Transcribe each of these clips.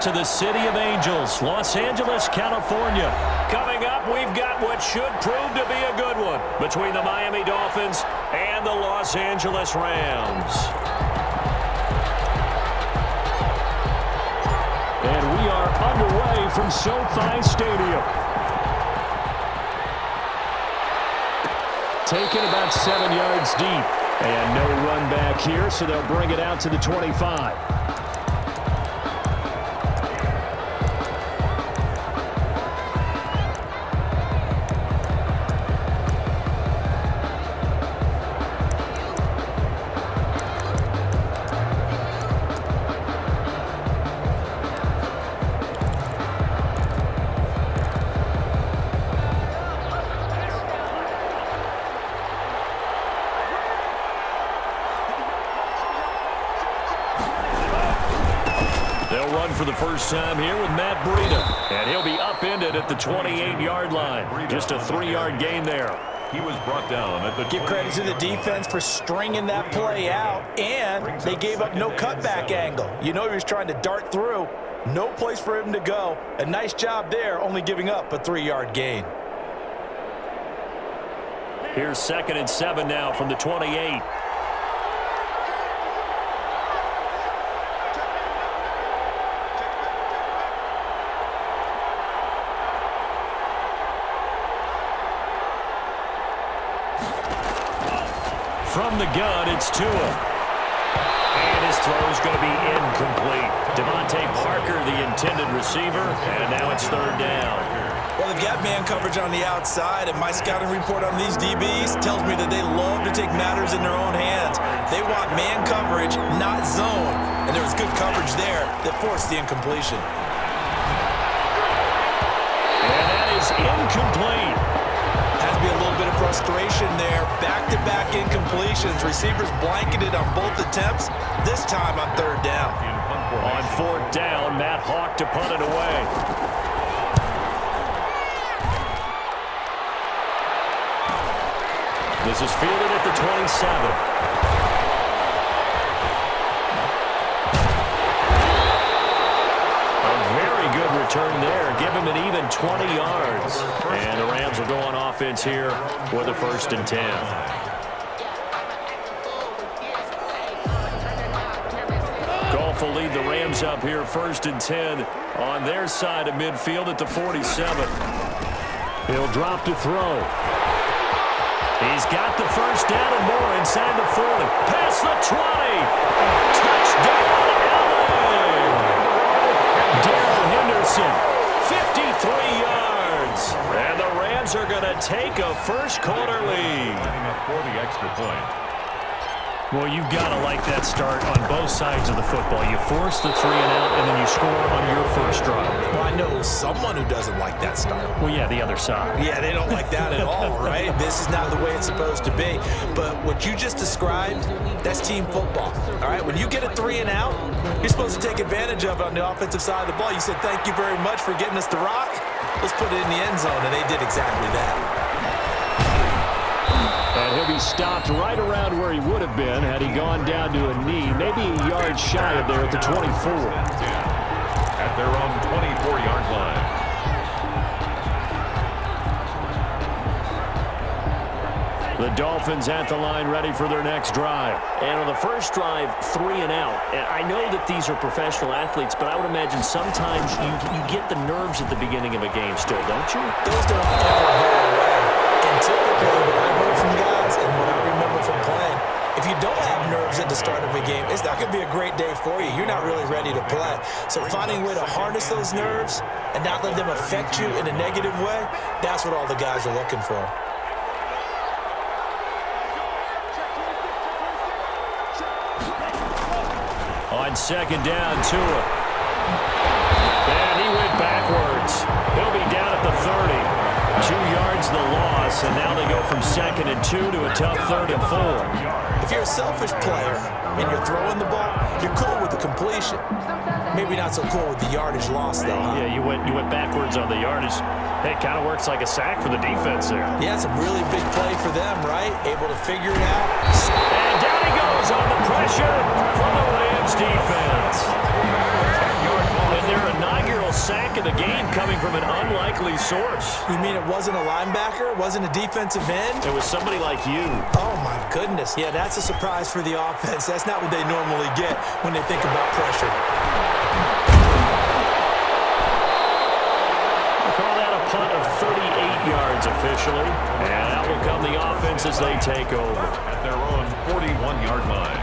To the City of Angels, Los Angeles, California. Coming up, we've got what should prove to be a good one between the Miami Dolphins and the Los Angeles Rams. And we are underway from SoFi Stadium. Taken about 7 yards deep. And no run back here, so they'll bring it out to the 25. For the first time here with Matt Breida. And he'll be upended at the 28-yard line. Just a 3-yard gain there. He was brought down at the Give credit to the defense for stringing that play out, and they gave up no cutback angle. You know he was trying to dart through. No place for him to go. A nice job there, only giving up a 3-yard gain. Here's 2nd and 7 now from the 28. From the gun, it's Tua. And his throw is going to be incomplete. Devontae Parker, the intended receiver, and now it's 3rd down. Well, they've got man coverage on the outside, and my scouting report on these DBs tells me that they love to take matters in their own hands. They want man coverage, not zone. And there was good coverage there that forced the incompletion. And that is incomplete. Has to be a little bit of frustration there. Back-to-back incompletions. Receivers blanketed on both attempts, this time on 3rd down. On 4th down, Matt Hawk to punt it away. This is fielded at the 27. Good return there. Give him an even 20 yards. And the Rams will go on offense here with a 1st and 10. Goff will lead the Rams up here 1st and 10 on their side of midfield at the 47. He'll drop to throw. He's got the 1st down and more inside the 40. Past the 20. Touchdown, LA! Darrell Henderson, 53 yards. And the Rams are going to take a first-quarter lead. For the extra point. Well, you've got to like that start on both sides of the football. You force the 3-and-out, and then you score on your first drive. Well, I know someone who doesn't like that start. Well, yeah, the other side. Yeah, they don't like that at all, right? This is not the way it's supposed to be. But what you just described, that's team football, all right? When you get a 3-and-out, you're supposed to take advantage of it on the offensive side of the ball. You said, thank you very much for getting us the rock. Let's put it in the end zone, and they did exactly that. And he'll be stopped right around where he would have been had he gone down to a knee, maybe a yard shy of there at the 24. At their own 24-yard line. The Dolphins at the line ready for their next drive. And on the first drive, 3-and-out. And I know that these are professional athletes, but I would imagine sometimes you get the nerves at the beginning of a game still, don't you? Those don't ever go away. And typically, what I've heard from guys and what I remember from playing, if you don't have nerves at the start of a game, it's not going to be a great day for you. You're not really ready to play. So finding a way to harness those nerves and not let them affect you in a negative way, that's what all the guys are looking for. On 2nd down, Tua. And he went backwards. He'll be down at the 30. 2 yards the loss, and now they go from 2nd and 2 to a tough 3rd and 4. If you're a selfish player and you're throwing the ball, you're cool with the completion. Maybe not so cool with the yardage loss, though. Huh? Yeah, you went backwards on the yardage. Hey, it kind of works like a sack for the defense there. Yeah, it's a really big play for them, right? Able to figure it out. And down he goes on the pressure from the Rams defense. And they're a overall sack of the game coming from an unlikely source. You mean it wasn't a linebacker? It wasn't a defensive end? It was somebody like you. Oh, my goodness. Yeah, that's a surprise for the offense. That's not what they normally get when they think about pressure. Call that a punt of 38 yards officially. And out will come the offense as they take over. At their own 41-yard line.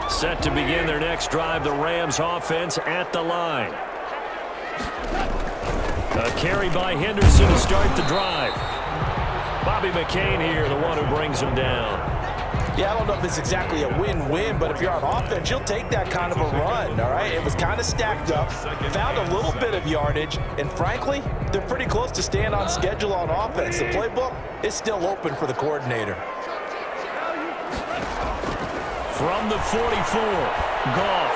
Set to begin their next drive, the Rams offense at the line. A carry by Henderson to start the drive. Bobby McCain here, the one who brings him down. Yeah, I don't know if it's exactly a win-win, but if you're on offense, you'll take that kind of a run, all right? It was kind of stacked up, found a little bit of yardage, and frankly, they're pretty close to staying on schedule on offense. The playbook is still open for the coordinator. From the 44, Goff.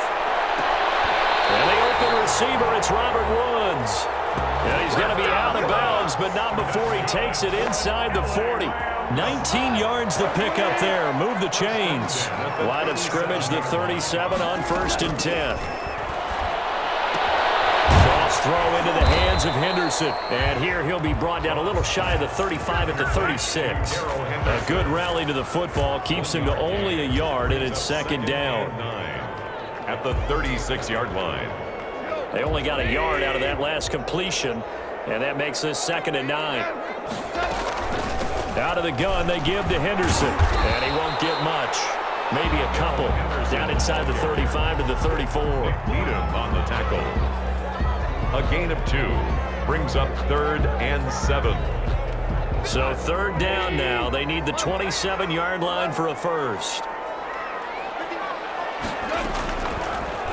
And the open receiver, it's Robert Woods. And he's going to be out of bounds, but not before he takes it inside the 40. 19 yards the pick up there. Move the chains. Line of scrimmage, the 37 on 1st and 10. Cross throw into the hands of Henderson. And here he'll be brought down a little shy of the 35 at the 36. A good rally to the football keeps him to only a yard, and it's 2nd down. At the 36-yard line. They only got a yard out of that last completion, and that makes this 2nd and 9. Out of the gun, they give to Henderson, and he won't get much. Maybe a couple. Down inside the 35 to the 34. Lead him on the tackle. A gain of 2 brings up 3rd and 7. So 3rd down now. They need the 27-yard line for a first.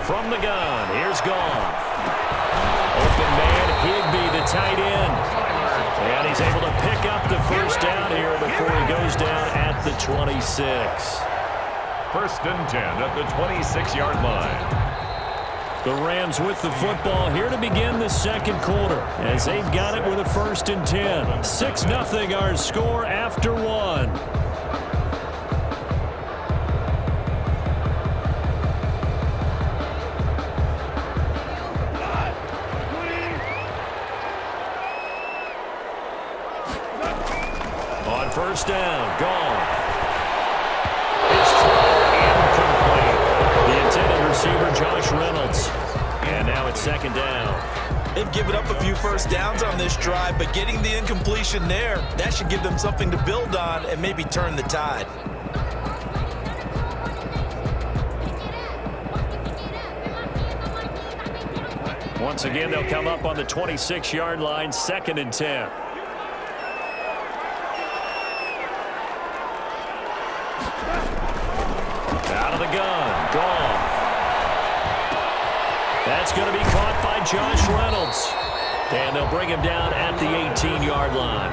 From the gun, here's Goff. Open man, Higbee, the tight end. And he's able to pick up the first down here before he goes down at the 26. 1st and 10 at the 26-yard line. The Rams with the football here to begin the 2nd quarter as they've got it with a 1st and 10. 6-0 our score after 1. On 1st down, Goff. His throw incomplete. The intended receiver, Josh Reynolds. And now it's 2nd down. They've given up a few first downs on this drive, but getting the incompletion there, that should give them something to build on and maybe turn the tide. Once again, they'll come up on the 26-yard line, 2nd and 10. Out of the gun, Goff. That's going to be caught by Josh Reynolds. And they'll bring him down at the 18-yard line.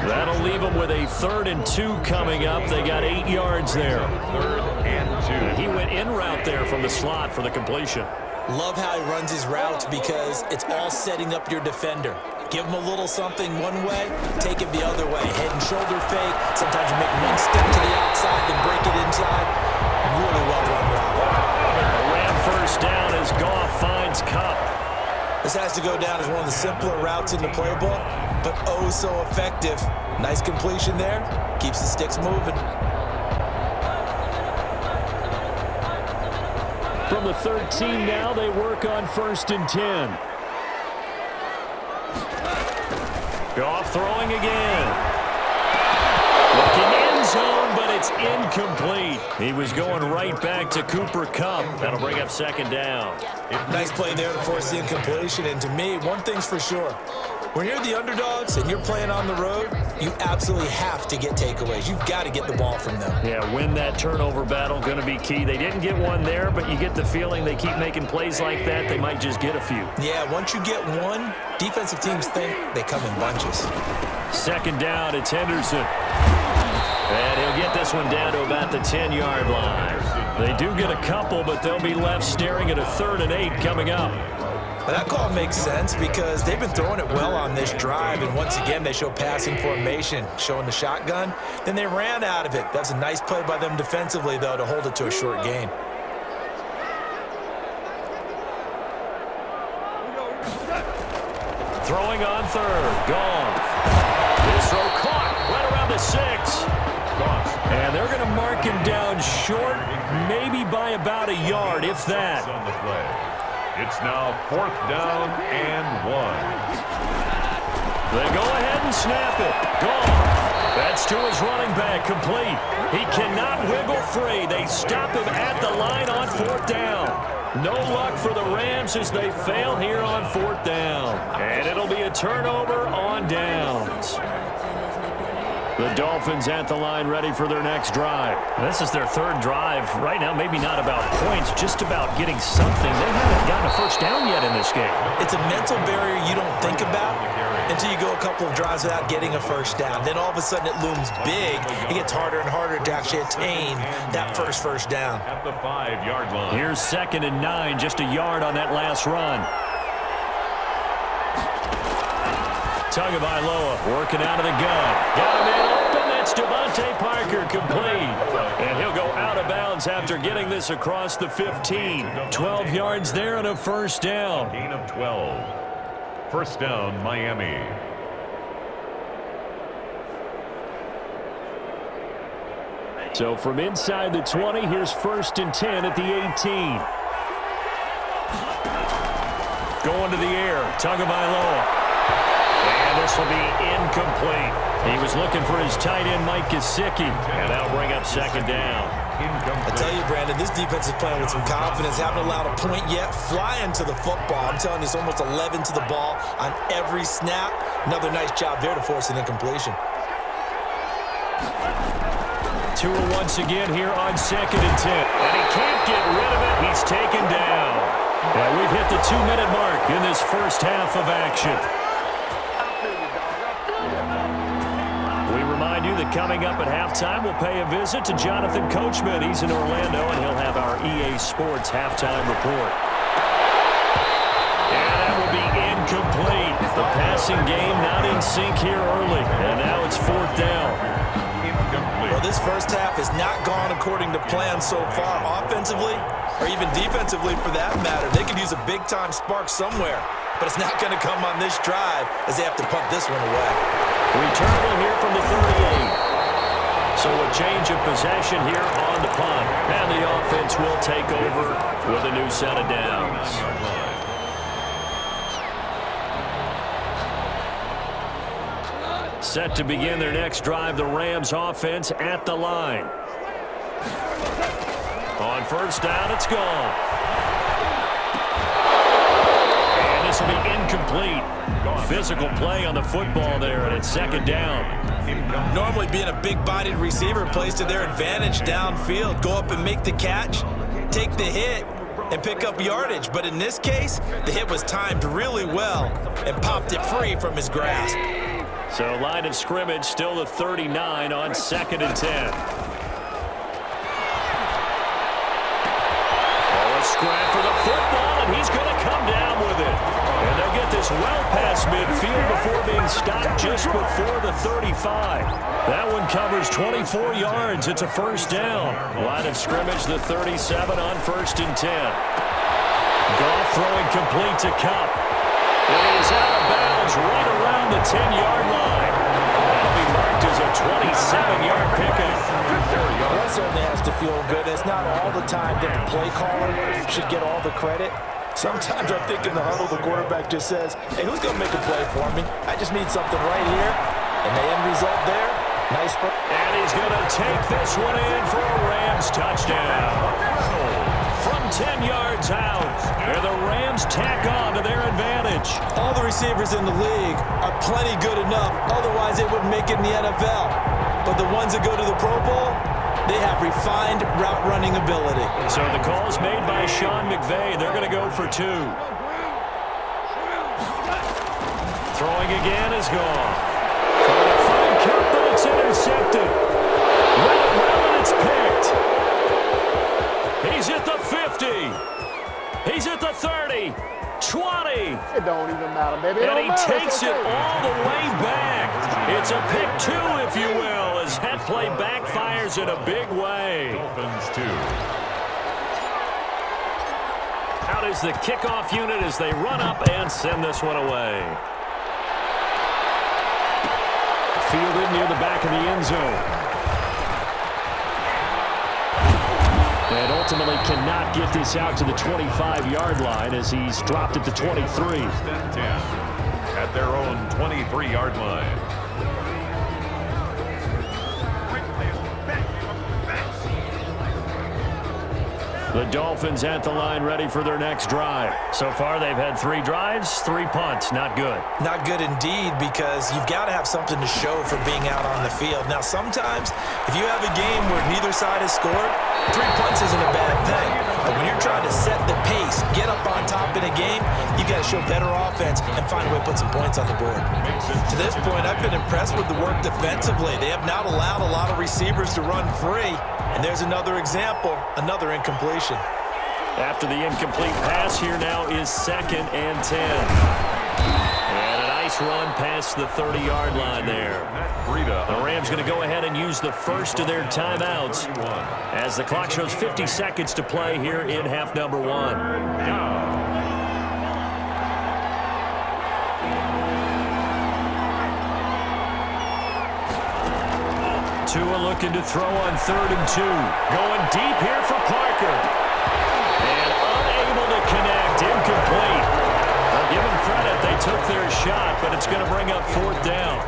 That'll leave them with a 3rd and 2 coming up. They got 8 yards there. 3rd and 2. He went in route there from the slot for the completion. Love how he runs his routes because it's all setting up your defender. Give him a little something one way, take it the other way. Head and shoulder fake. Sometimes you make one step to the outside, then break it inside. Really well run route. A Ram 1st down as Goff finds Kupp. This has to go down as one of the simpler routes in the playbook, but oh so effective. Nice completion there. Keeps the sticks moving. From the 13 now, they work on 1st and 10. Goff throwing again. Looking end zone, but it's incomplete. He was going right back to Cooper Kupp. That'll bring up 2nd down. Nice play there to force the incompletion. And to me, one thing's for sure. When you're the underdogs and you're playing on the road, you absolutely have to get takeaways. You've got to get the ball from them. Yeah, win that turnover battle, going to be key. They didn't get one there, but you get the feeling they keep making plays like that, they might just get a few. Yeah, once you get one, defensive teams think they come in bunches. 2nd down, it's Henderson. And he'll get this one down to about the 10-yard line. They do get a couple, but they'll be left staring at a 3rd and 8 coming up. Well, that call makes sense because they've been throwing it well on this drive, and once again they show passing formation, showing the shotgun. Then they ran out of it. That's a nice play by them defensively, though, to hold it to a short gain. throwing on third. Gone. This throw caught right around the 6. And they're going to mark him down short, maybe by about a yard, if that. On the play. It's now 4th down and 1. They go ahead and snap it. Gone. That's to his running back, complete. He cannot wiggle free. They stop him at the line on 4th down. No luck for the Rams as they fail here on 4th down. And it'll be a turnover on downs. The Dolphins at the line ready for their next drive. This is their 3rd drive. Right now, maybe not about points, just about getting something. They haven't gotten a first down yet in this game. It's a mental barrier you don't think about until you go a couple of drives without getting a first down. Then all of a sudden it looms big. It gets harder and harder to actually attain that first down. At the 5-yard line. Here's 2nd and 9, just a yard on that last run. Tagovailoa working out of the gun. Got him in open. That's Devontae Parker, complete. And he'll go out of bounds after getting this across the 15. 12 yards there and a first down. Gain of 12. First down, Miami. So from inside the 20, here's 1st and 10 at the 18. Going to the air, Tagovailoa. And this will be incomplete. He was looking for his tight end, Mike Gesicki, and that'll bring up 2nd down. I tell you, Brandon, this defense is playing with some confidence. Haven't allowed a point yet. Flying to the football. I'm telling you, it's almost 11 to the ball on every snap. Another nice job there to force an incompletion. Tua once again here on 2nd and 10. And he can't get rid of it. He's taken down. And we've hit the 2-minute mark in this first half of action. That coming up at halftime, we'll pay a visit to Jonathan Coachman. He's in Orlando, and he'll have our EA Sports halftime report. And that will be incomplete. The passing game not in sync here early, and now it's 4th down. Well, this first half has not gone according to plan so far, offensively or even defensively for that matter. They could use a big-time spark somewhere, but it's not going to come on this drive as they have to punt this one away. Returnable here from the 38. So a change of possession here on the punt. And the offense will take over with a new set of downs. Set to begin their next drive, the Rams offense at the line. On 1st down, it's gone. And this will be incomplete. Physical play on the football there, and it's 2nd down. Normally being a big-bodied receiver plays to their advantage downfield. Go up and make the catch, take the hit, and pick up yardage. But in this case, the hit was timed really well and popped it free from his grasp. So line of scrimmage still the 39 on 2nd and 10. Oh, a scrap for the football, and he's going to come down with it. And they'll get this well past midfield before being stopped just before the 35. That one covers 24 yards. It's a first down. Line of scrimmage, the 37 on 1st and 10. Goff throwing complete to Kupp. It is out of bounds right around the 10-yard line. That'll be marked as a 27-yard pickup. Well, that certainly has to feel good. It's not all the time that the play caller should get all the credit. Sometimes I think in the huddle, the quarterback just says, hey, who's going to make a play for me? I just need something right here. And the end result there, nice. And he's going to take this one in for a Rams touchdown. From 10 yards out, and the Rams tack on to their advantage. All the receivers in the league are plenty good enough. Otherwise, they wouldn't make it in the NFL. But the ones that go to the Pro Bowl, they have refined route running ability. So the call is made by Sean McVay. They're going to go for 2. Throwing again is gone. Trying to find Kupp, but it's intercepted. Well, and it's picked. He's at the 50. He's at the 30. 20. It don't even matter, baby. And he takes it all the way back. It's a pick 2, if you will, as that play backfires in a big way. Dolphins 2. Out is the kickoff unit as they run up and send this one away. fielded near the back of the end zone. And ultimately cannot get this out to the 25-yard line as he's dropped at the 23. At their own 23-yard line. The Dolphins at the line ready for their next drive. So far, they've had 3 drives, 3 punts. Not good. Not good indeed, because you've got to have something to show for being out on the field. Now, sometimes, if you have a game where neither side has scored, 3 punts isn't a bad thing. But when you're trying to set the pace, get up on top in a game, you got to show better offense and find a way to put some points on the board. To this point, I've been impressed with the work defensively. They have not allowed a lot of receivers to run free. And there's another example, another incompletion. After the incomplete pass, here now is 2nd and 10. And a nice run past the 30-yard line there. The Rams going to go ahead and use the first of their timeouts as the clock shows 50 seconds to play here in half number 1. Tua looking to throw on 3rd and 2. Going deep here for Parker. And unable to connect. Incomplete. Well, give them credit. They took their shot, but it's going to bring up 4th down.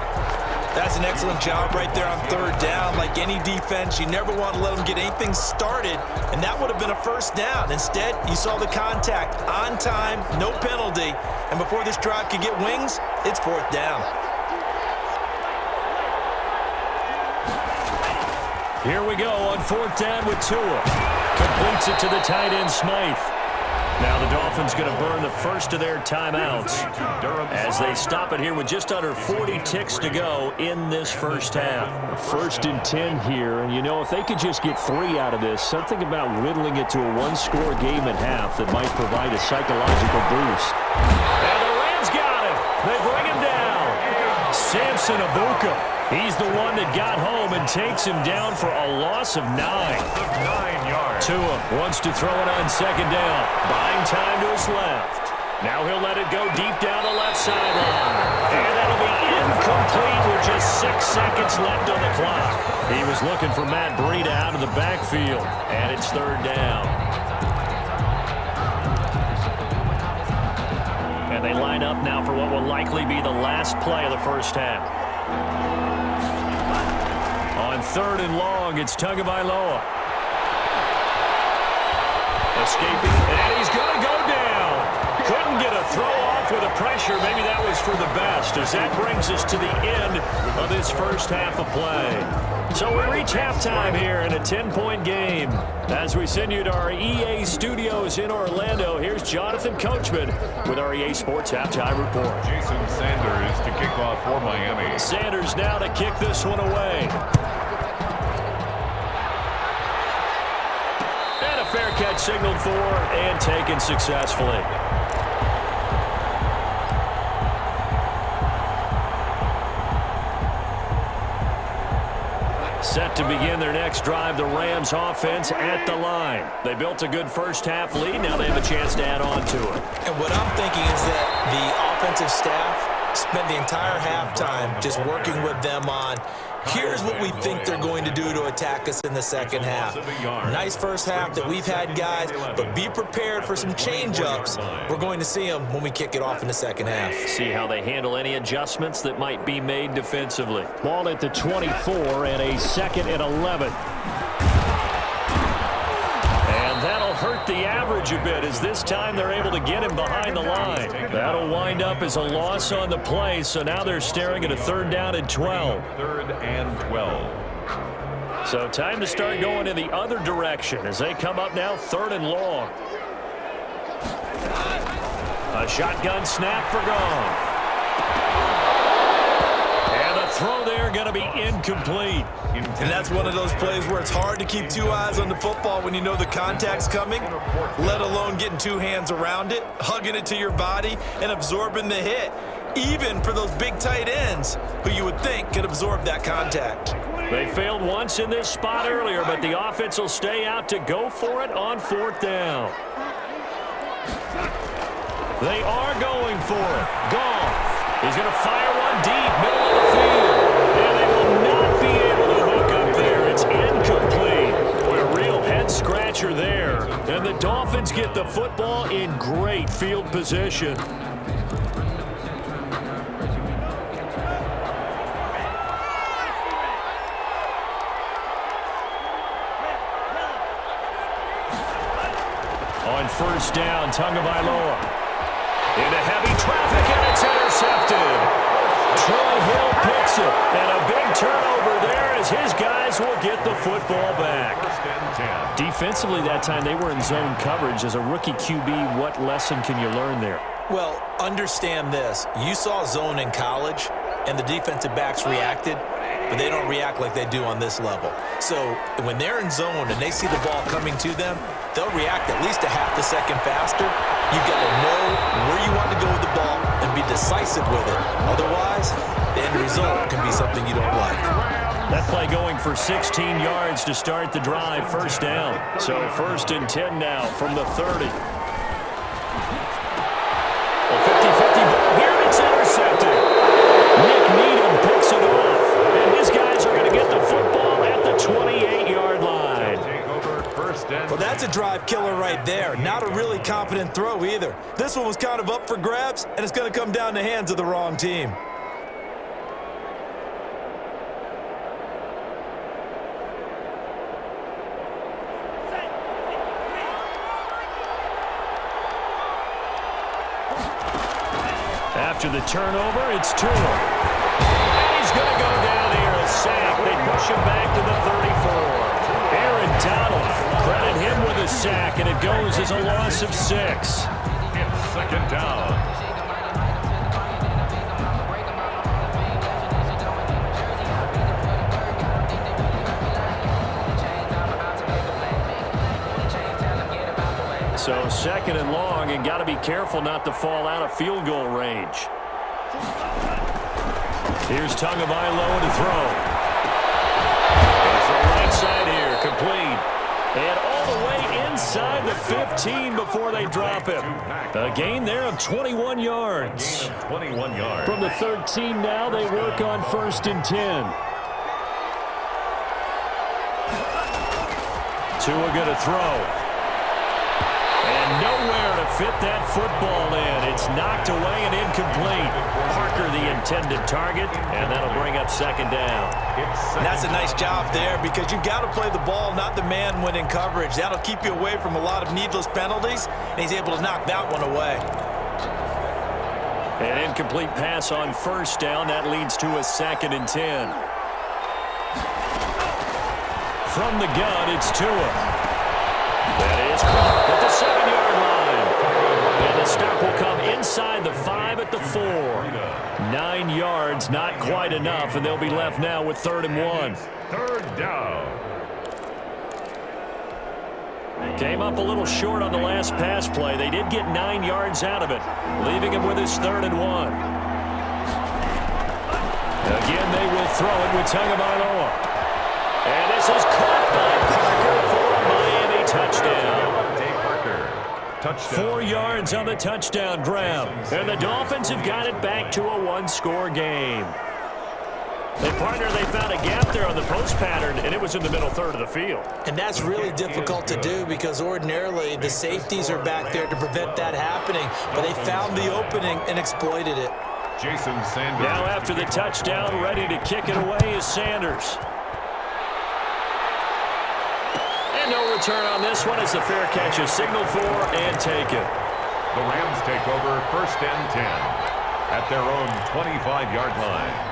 That's an excellent job right there on 3rd down. Like any defense, you never want to let them get anything started, and that would have been a 1st down. Instead, you saw the contact on time, no penalty, and before this drive could get wings, it's 4th down. Here we go on 4th down with Tua. Completes it to the tight end, Smythe. Now the Dolphins going to burn the first of their timeouts as they stop it here with just under 40 ticks to go in this first half. 1st and 10 here, and you know, if they could just get 3 out of this, something about whittling it to a 1-score game at half that might provide a psychological boost. And the Rams got him. They bring him down. Samson Abuka. He's the one that got home and takes him down for a loss of 9. 9 yards. Tua wants to throw it on 2nd down. Buying time to his left. Now he'll let it go deep down the left sideline. And that'll be incomplete with just 6 seconds left on the clock. He was looking for Matt Breida out of the backfield. And it's 3rd down. And they line up now for what will likely be the last play of the first half. On 3rd and long, it's Tagovailoa. Escaping, and he's going to go down. Couldn't get a throw off with the pressure. Maybe that was for the best, as that brings us to the end of this first half of play. So we reach halftime here in a 10-point game. As we send you to our EA studios in Orlando, here's Jonathan Coachman with our EA Sports Halftime Report. Jason Sanders to kick off for Miami. Sanders now to kick this one away. And a fair catch signaled for and taken successfully. Set to begin their next drive, the Rams offense at the line. They built a good first half lead. Now they have a chance to add on to it. And what I'm thinking is that the offensive staff spent the entire halftime just working with them on, here's what we think they're going to do to attack us in the second half. Nice first half that we've had, guys, but be prepared for some change-ups. We're going to see them when we kick it off in the second half. See how they handle any adjustments that might be made defensively. Ball at the 24 and a 2nd and 11. And that'll hurt the average a bit as this time they're able to get him behind the line. That'll wind up as a loss on the play, so now they're staring at a 3rd down and 12. 3rd and 12. So time to start going in the other direction as they come up now 3rd and long. A shotgun snap for Goff. And the throw there going to be incomplete. And that's one of those plays where it's hard to keep 2 eyes on the football when you know the contact's coming, let alone getting 2 hands around it, hugging it to your body, and absorbing the hit, even for those big tight ends who you would think could absorb that contact. They failed once in this spot earlier, but the offense will stay out to go for it on 4th down. They are going for it. Goff is going to fire one deep, middle of the field. And catcher there. And the Dolphins get the football in great field position. On first down, Tagovailoa into heavy traffic, and it's intercepted. Troy Hill picks it, and a big turnover there as his guys will get the football back. Defensively that time, they were in zone coverage. As a rookie QB, what lesson can you learn there? Well, understand this. You saw zone in college, and the defensive backs reacted, but they don't react like they do on this level. So when they're in zone and they see the ball coming to them, they'll react at least a half a second faster. You've got to know where you want to go with the ball and be decisive with it. Otherwise, the end result can be something you don't like. That play going for 16 yards to start the drive, first down. So 1st and 10 now from the 30. A 50-50 ball here, and it's intercepted. Nick Needham picks it off, and his guys are going to get the football at the 28-yard line. Well, that's a drive killer right there. Not a really confident throw either. This one was kind of up for grabs, and it's going to come down the hands of the wrong team. After the turnover, it's Tua. And he's going to go down here, a sack. They push him back to the 34. Aaron Donald, credit him with a sack, and it goes as a loss of 6. It's 2nd down. So 2nd and long, and got to be careful not to fall out of field goal range. Here's Tagovailoa to throw. It's the right side here, complete. And all the way inside the 15 before they drop him. A gain there of 21 yards. 21 yards. From the 13 now, they work on 1st and 10. Tua going to throw. And nowhere to fit that football in. It's knocked away and incomplete. Parker the intended target, and that'll bring up 2nd down. And that's a nice job there because you've got to play the ball, not the man when in coverage. That'll keep you away from a lot of needless penalties, and he's able to knock that one away. An incomplete pass on 1st down. That leads to a 2nd and 10. From the gun, it's Tua. That is caught at the 7-yard line. And the stop will come inside the 5 at the 4. 9 yards, not quite enough, and they'll be left now with 3rd and 1. 3rd down. Came up a little short on the last pass play. They did get 9 yards out of it, leaving him with his 3rd and 1. Again, they will throw it with Tagovailoa. And this is caught by Parker for a Miami touchdown. 4 yards on the touchdown grab. And the Dolphins have got it back to a 1-score game. And partner, they found a gap there on the post pattern, and it was in the middle 3rd of the field. And that's really difficult to do because ordinarily the safeties are back there to prevent that happening. But they found the opening and exploited it. Jason Sanders. Now after the touchdown, ready to kick it away is Sanders. And no return on this one as the fair catch is signaled for and taken. The Rams take over 1st and 10 at their own 25-yard line.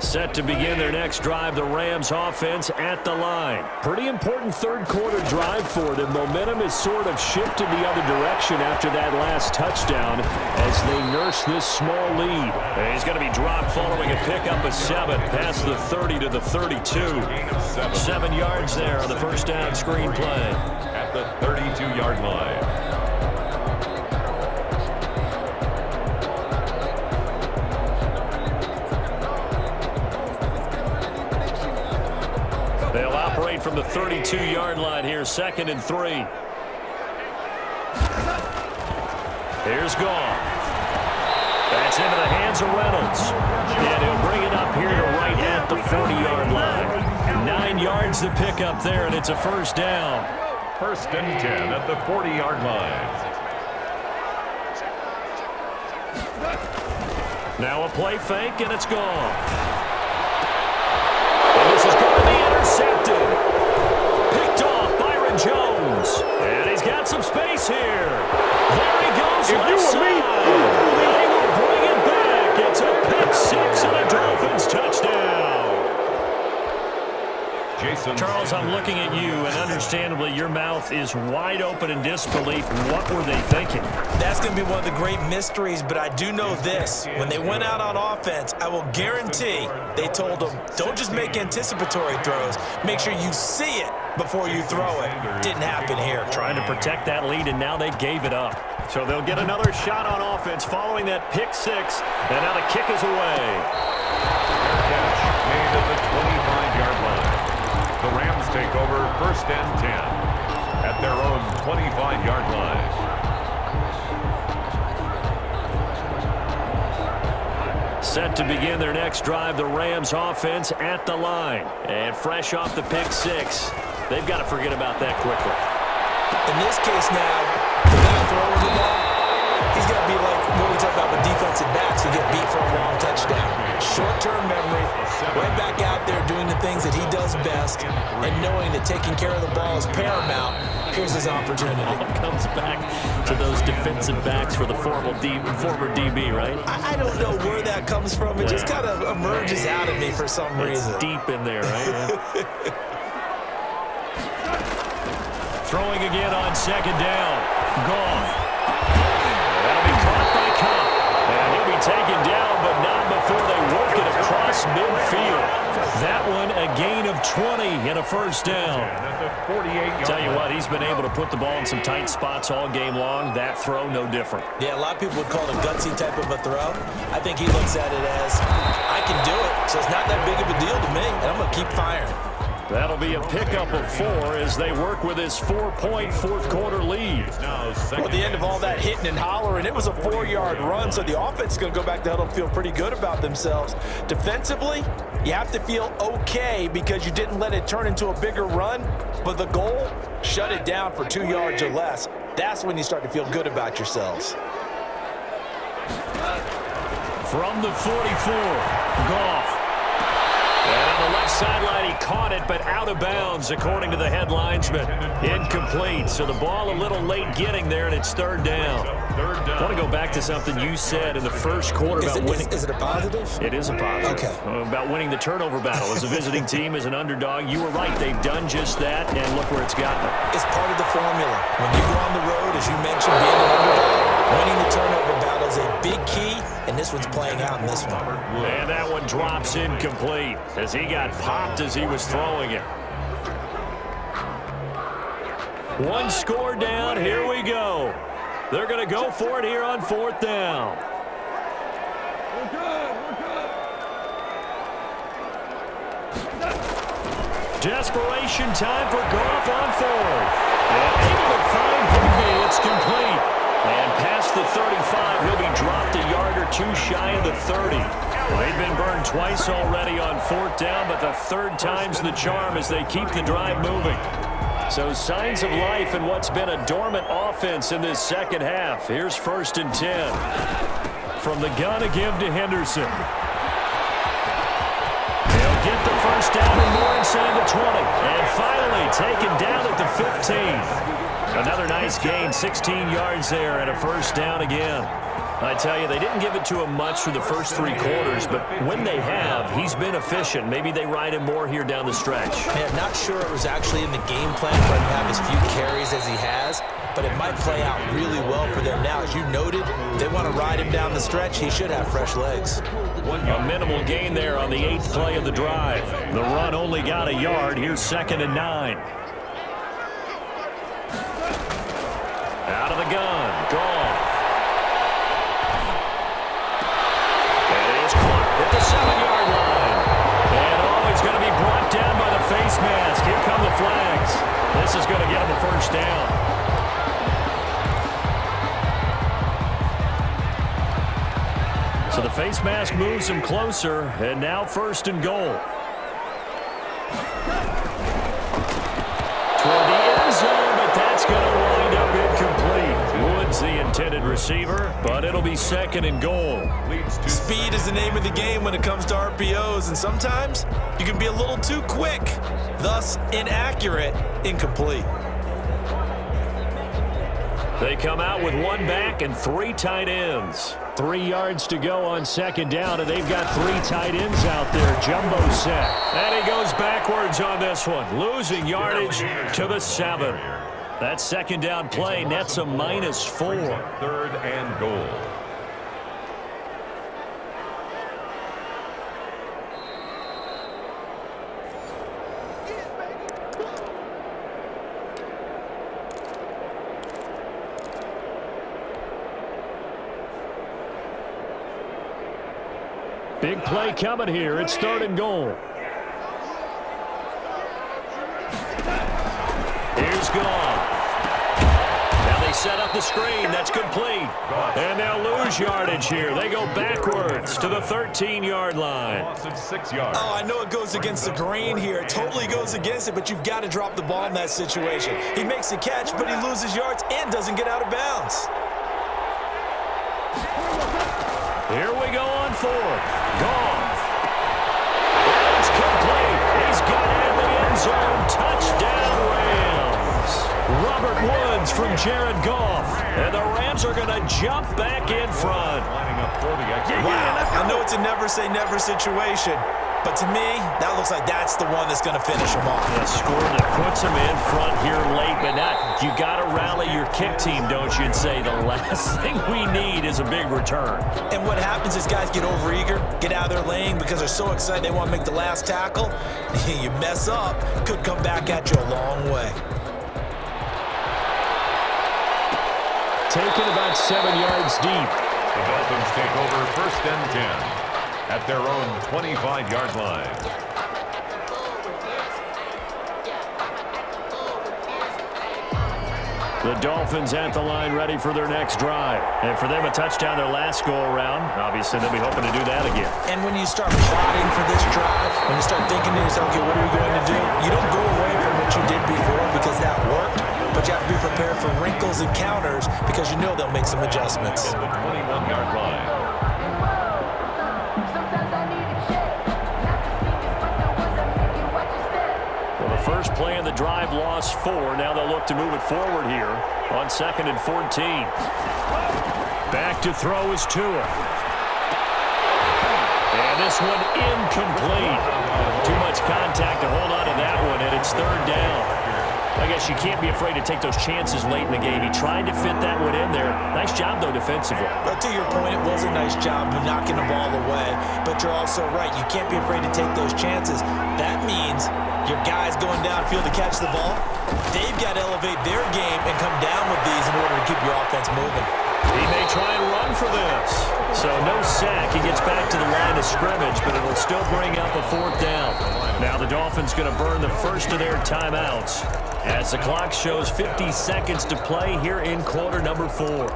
Set to begin their next drive, the Rams offense at the line. Pretty important 3rd quarter drive for them. Momentum has sort of shifted the other direction after that last touchdown as they nurse this small lead. And he's going to be dropped following a pickup of 7 past the 30 to the 32. 7 yards there on the 1st down screen play. At the 32-yard line. They'll operate from the 32-yard line here, 2nd and 3. Here's Goff. That's into the hands of Reynolds. And he'll bring it up here to right at the 40-yard line. 9 yards to pick up there, and it's a first down. 1st and 10 at the 40-yard line. Now a play fake, and it's gone. And this is going to be intercepted. Picked off Byron Jones. And he's got some space here. There he goes left side. They will bring it back. It's a pick six and a Dolphins touchdown. Charles, I'm looking at you, and understandably, your mouth is wide open in disbelief. What were they thinking? That's going to be one of the great mysteries, but I do know this. When they went out on offense, I will guarantee they told them, don't just make anticipatory throws. Make sure you see it before you throw it. Didn't happen here. Trying to protect that lead, and now they gave it up. So they'll get another shot on offense following that pick six, and now the kick is away. Catch made at the 25-yard line. The Rams take over 1st and 10 at their own 25-yard line. Set to begin their next drive, the Rams offense at the line. And fresh off the pick six, they've got to forget about that quickly. In this case now, the guy throwing the ball, he's got to be like what we talk about with defensive backs who get beat for a long touchdown. Short-term memory, right back out there doing the things that he does best, and knowing that taking care of the ball is paramount. Here's his opportunity. It comes back to those defensive backs for the former DB, right? I don't know where that comes from. It just kind of emerges out of me for some reason. It's deep in there, right? Throwing again on 2nd down. Gone. That'll be caught by Cup. And he'll be taken down, but not before they work it across midfield. That one a gain of 20 and a first down. Tell you what, he's been able to put the ball in some tight spots all game long. That throw, no different. Yeah, a lot of people would call it a gutsy type of a throw. I think he looks at it as, I can do it, so it's not that big of a deal to me, and I'm going to keep firing. That'll be a pickup of 4 as they work with his 4-point fourth-quarter lead. Well, at the end of all that hitting and hollering, it was a 4-yard run, so the offense is going to go back to huddle and feel pretty good about themselves. Defensively, you have to feel okay because you didn't let it turn into a bigger run, but the goal, shut it down for 2 yards or less. That's when you start to feel good about yourselves. From the 44, Goff. And on the left sideline, he caught it, but out of bounds, according to the headlinesman. Incomplete, so the ball a little late getting there, and it's 3rd down. I want to go back to something you said in the first quarter about winning. Is it a positive? It is a positive. Okay. About winning the turnover battle. As a visiting team, as an underdog, you were right. They've done just that, and look where it's gotten them. It's part of the formula. When you go on the road, as you mentioned, being an underdog, winning the turnover battle is a big key, and this one's playing out in this one. And that one drops incomplete as he got popped as he was throwing it. One score down. Here we go. They're going to go for it here on 4th down. We're good. Desperation time for Goff on 4th. And able to find Higby. It's complete. And past the 35, he'll be dropped a yard or 2 shy of the 30. They've been burned twice already on 4th down, but the 3rd time's the charm as they keep the drive moving. So signs of life in what's been a dormant offense in this second half. Here's 1st and 10. From the gun to give to Henderson. They'll get the first down and more inside the 20. And finally taken down at the 15. Another nice gain, 16 yards there and a first down again. I tell you, they didn't give it to him much for the first 3 quarters, but when they have, he's been efficient. Maybe they ride him more here down the stretch. Man, not sure it was actually in the game plan for him to have as few carries as he has, but it might play out really well for them now. As you noted, they want to ride him down the stretch. He should have fresh legs. A minimal gain there on the 8th play of the drive. The run only got a yard. Here's 2nd and 9. Out of the gun. Goff. It is caught at the 7-yard line. And he's going to be brought down by the face mask. Here come the flags. This is going to get him a first down. So the face mask moves him closer, and now first and goal. Toward the end zone, but that's going to wind up incomplete. Woods the intended receiver, but it'll be second and goal. Speed is the name of the game when it comes to RPOs, and sometimes you can be a little too quick, thus inaccurate, incomplete. They come out with one back and three tight ends. 3 yards to go on second down, and they've got three tight ends out there. Jumbo set. And he goes backwards on this one, losing yardage to the 7. That second down play nets a -4. Third and goal. Big play coming here. It's third and goal. Here's Goff. Now they set up the screen. That's complete. And they'll lose yardage here. They go backwards to the 13-yard line. Loss of 6 yards. Oh, I know it goes against the grain here. It totally goes against it, but you've got to drop the ball in that situation. He makes the catch, but he loses yards and doesn't get out of bounds. Here we go on fourth. Goff. It's complete. He's got it in the end zone. Touchdown, Rams. Robert Woods from Jared Goff. And the Rams are going to jump back in front. Lining up for the extra. Wow, I know it's a never-say-never situation, but to me, that looks like that's the one that's going to finish him off. A score that puts him in front here late, but not. You got to rally your kick team, don't you, and say the last thing we need is a big return. And what happens is guys get overeager, get out of their lane because they're so excited they want to make the last tackle. You mess up, could come back at you a long way. Taken about 7 yards deep. The Dolphins take over first and 10 at their own 25-yard line. The Dolphins at the line ready for their next drive. And for them, a touchdown their last go-around. Obviously, they'll be hoping to do that again. And when you start plotting for this drive, when you start thinking to yourself, okay, what are we going to do? You don't go away from what you did before because that worked, but you have to be prepared for wrinkles and counters because you know they'll make some adjustments. The 21-yard line. First play of the drive, lost 4. Now they'll look to move it forward here on 2nd and 14. Back to throw is Tua. And this one incomplete. Too much contact to hold on to that one, and it's third down. I guess you can't be afraid to take those chances late in the game. He tried to fit that one in there. Nice job, though, defensively. But to your point, it was a nice job of knocking the ball away. But you're also right. You can't be afraid to take those chances. That means your guys going downfield to catch the ball, they've got to elevate their game and come down with these in order to keep your offense moving. He may try and run for this. So no sack. He gets back to the line of scrimmage, but it'll still bring up a fourth down. Now the Dolphins going to burn the first of their timeouts as the clock shows 50 seconds to play here in quarter number 4.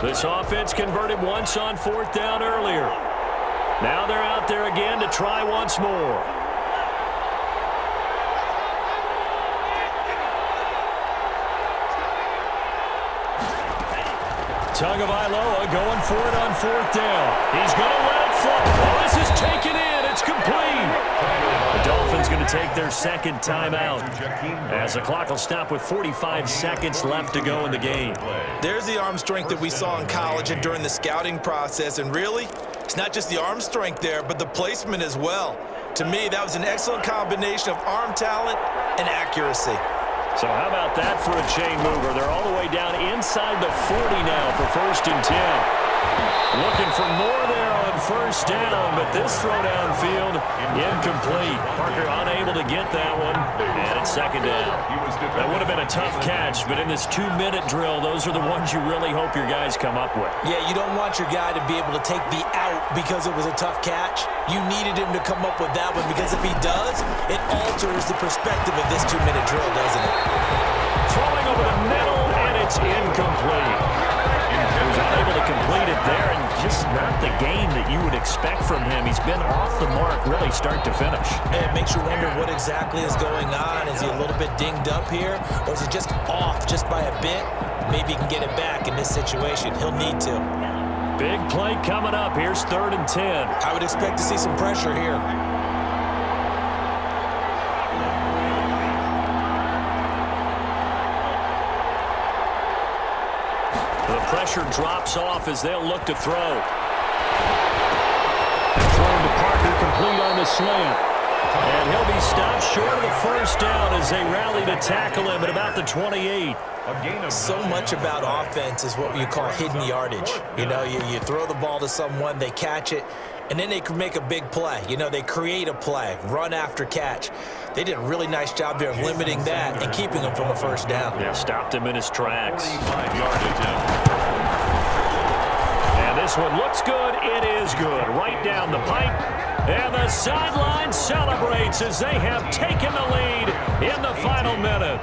This offense converted once on fourth down earlier. Now they're out there again to try once more. Tagovailoa going for it on fourth down. He's going to let it fly. Oh, this is taken in. It's complete. The Dolphins going to take their second timeout as the clock will stop with 45 seconds left to go in the game. There's the arm strength that we saw in college and during the scouting process. And really, it's not just the arm strength there, but the placement as well. To me, that was an excellent combination of arm talent and accuracy. So how about that for a chain mover? They're all the way down inside the 40 now for first and 10. Looking for more there on first down, but this throw downfield incomplete. Parker unable to get that one, and it's second down. That would have been a tough catch, but in this 2-minute drill, those are the ones you really hope your guys come up with. Yeah, you don't want your guy to be able to take the out because it was a tough catch. You needed him to come up with that one because if he does, it alters the perspective of this 2-minute drill, doesn't it? Throwing over the middle, and it's incomplete. He was unable to complete it there, and just not the game that you would expect from him. He's been off the mark really start to finish. And it makes you wonder what exactly is going on. Is he a little bit dinged up here, or is he just off just by a bit? Maybe he can get it back in this situation. He'll need to. Big play coming up. Here's 3rd and 10. I would expect to see some pressure here. The pressure drops off as they'll look to throw. Thrown to Parker, complete on the slant. And he'll be stopped short of the first down as they rally to tackle him at about the 28. So much about offense is what you call hidden yardage. You know, you throw the ball to someone, they catch it, and then they can make a big play. You know, they create a play, run after catch. They did a really nice job there of limiting that and keeping him from a first down. Yeah, stopped him in his tracks. And this one looks good. It is good. Right down the pipe. And the sideline celebrates as they have taken the lead in the final minute.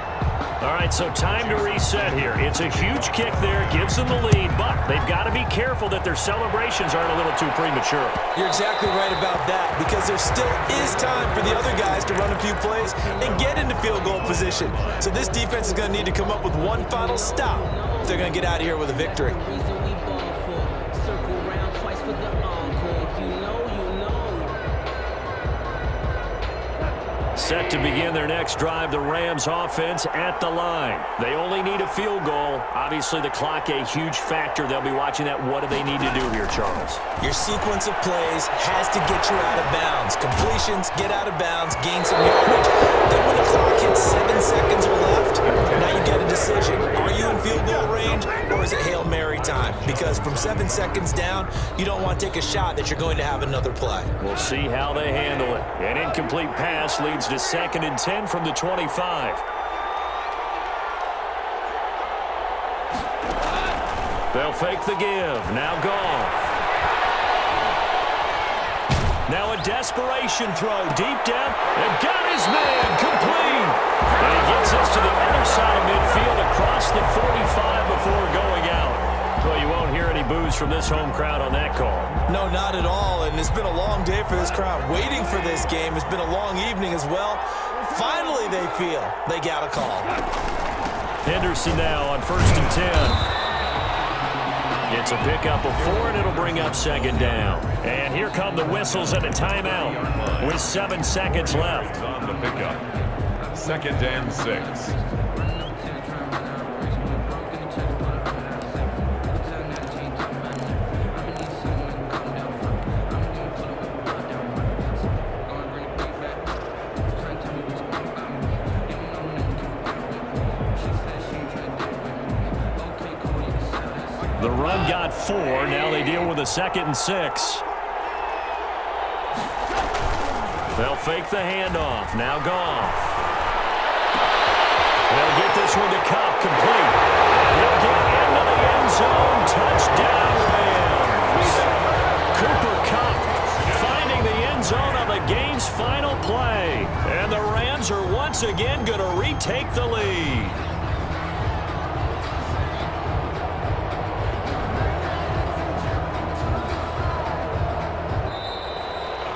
All right, so time to reset here. It's a huge kick there, gives them the lead, but they've got to be careful that their celebrations aren't a little too premature. You're exactly right about that, because there still is time for the other guys to run a few plays and get into field goal position. So this defense is going to need to come up with one final stop if they're going to get out of here with a victory. Set to begin their next drive, the Rams offense at the line. They only need a field goal. Obviously, the clock a huge factor. They'll be watching that. What do they need to do here, Charles? Your sequence of plays has to get you out of bounds. Completions, get out of bounds, gain some yardage. Then when the clock hits 7 seconds or left, now you get a decision. Are you in field goal range, or is it Hail Mary time? Because from 7 seconds down, you don't want to take a shot that you're going to have another play. We'll see how they handle it. An incomplete pass leads to 2nd and 10 from the 25. They'll fake the give. Now Goff. Now a desperation throw. Deep down. And got his man. Complete. And he gets us to the other side of midfield across the 45 before going out. Well, you won't hear any boos from this home crowd on that call. No, not at all. And it's been a long day for this crowd waiting for this game. It's been a long evening as well. Finally, they feel they got a call. Henderson now on 1st and 10. It's a pickup of 4, and it'll bring up 2nd down. And here come the whistles and a timeout with 7 seconds left. On the pickup. 2nd and 6. The run got 4. Now they deal with a 2nd and 6. They'll fake the handoff. Now Goff. They'll get this one to Cup. Complete. He'll get into the end zone. Touchdown, Rams. Cooper Kupp finding the end zone on the game's final play. And the Rams are once again going to retake the lead.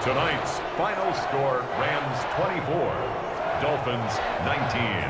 Tonight's final score, Rams 24, Dolphins 19.